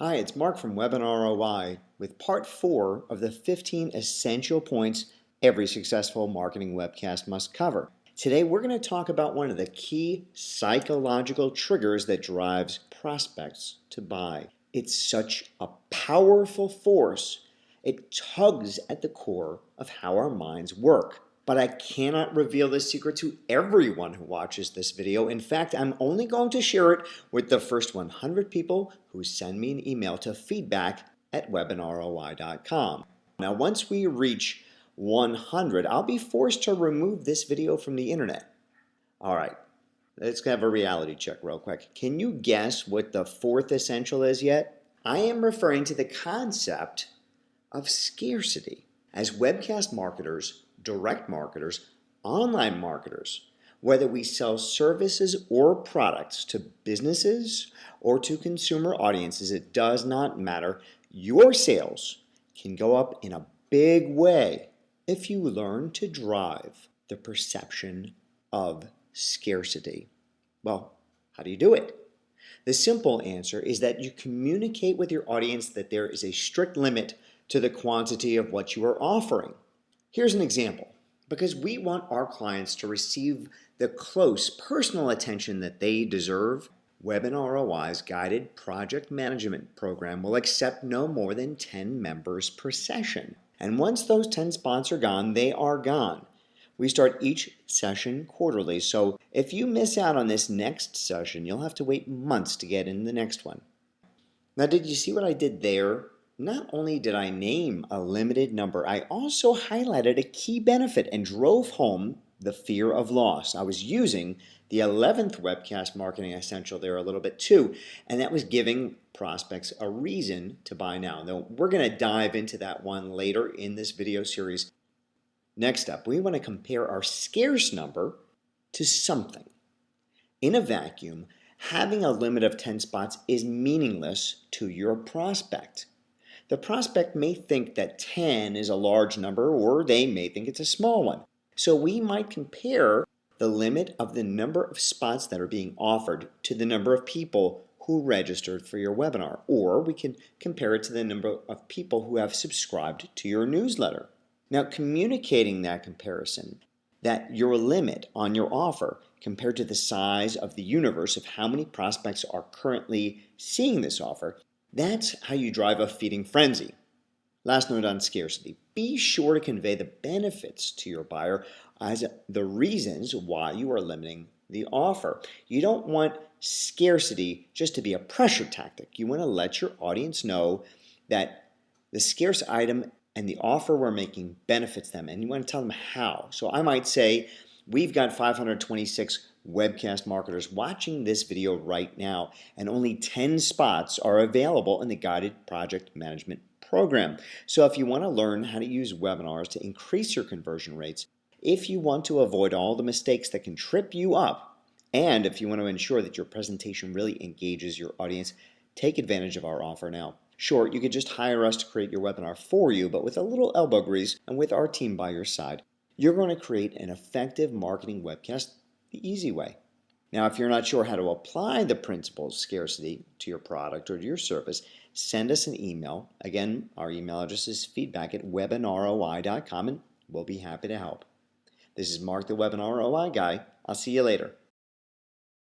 Hi, it's Mark from Webinar ROI with part 4 of the 15 essential points every successful marketing webcast must cover. Today we're going to talk about one of the key psychological triggers that drives prospects to buy. It's such a powerful force. It tugs at the core of how our minds work. But I cannot reveal this secret to everyone who watches this video. In fact, I'm only going to share it with the first 100 people who send me an email to feedback@webinarroi.com. Now, once we reach 100, I'll be forced to remove this video from the internet. All right, let's have a reality check real quick. Can you guess what the fourth essential is yet? I am referring to the concept of scarcity. As webcast marketers, direct marketers, online marketers, whether we sell services or products to businesses or to consumer audiences, it does not matter. Your sales can go up in a big way if you learn to drive the perception of scarcity. Well, how do you do it? The simple answer is that you communicate with your audience that there is a strict limit to the quantity of what you are offering. Here's an example. Because we want our clients to receive the close personal attention that they deserve, Webinar ROI's guided project management program will accept no more than 10 members per session. And once those 10 spots are gone, they are gone. We start each session quarterly, so if you miss out on this next session, you'll have to wait months to get in the next one. Now, did you see what I did there? Not only did I name a limited number, I also highlighted a key benefit and drove home the fear of loss. I was using the 11th webcast marketing essential there a little bit too, and that was giving prospects a reason to buy now. Now, we're going to dive into that one later in this video series. Next up, we want to compare our scarce number to something. In a vacuum, having a limit of 10 spots is meaningless to your prospect. The prospect may think that 10 is a large number, or they may think it's a small one. So we might compare the limit of the number of spots that are being offered to the number of people who registered for your webinar, or we can compare it to the number of people who have subscribed to your newsletter. Now, communicating that comparison, that your limit on your offer compared to the size of the universe of how many prospects are currently seeing this offer, that's how you drive a feeding frenzy. Last note on scarcity. Be sure to convey the benefits to your buyer as the reasons why you are limiting the offer. You don't want scarcity just to be a pressure tactic. You want to let your audience know that the scarce item and the offer we're making benefits them, and you want to tell them how. So I might say, we've got 526 webcast marketers watching this video right now, and only 10 spots are available in the guided project management program. So if you want to learn how to use webinars to increase your conversion rates, if you want to avoid all the mistakes that can trip you up, and if you want to ensure that your presentation really engages your audience, take advantage of our offer now. Sure, you could just hire us to create your webinar for you, but with a little elbow grease and with our team by your side, you're going to create an effective marketing webcast the easy way. Now, if you're not sure how to apply the principles of scarcity to your product or to your service, send us an email. Again, our email address is feedback@webinarroi.com, and we'll be happy to help. This is Mark, the Webinar ROI guy. I'll see you later.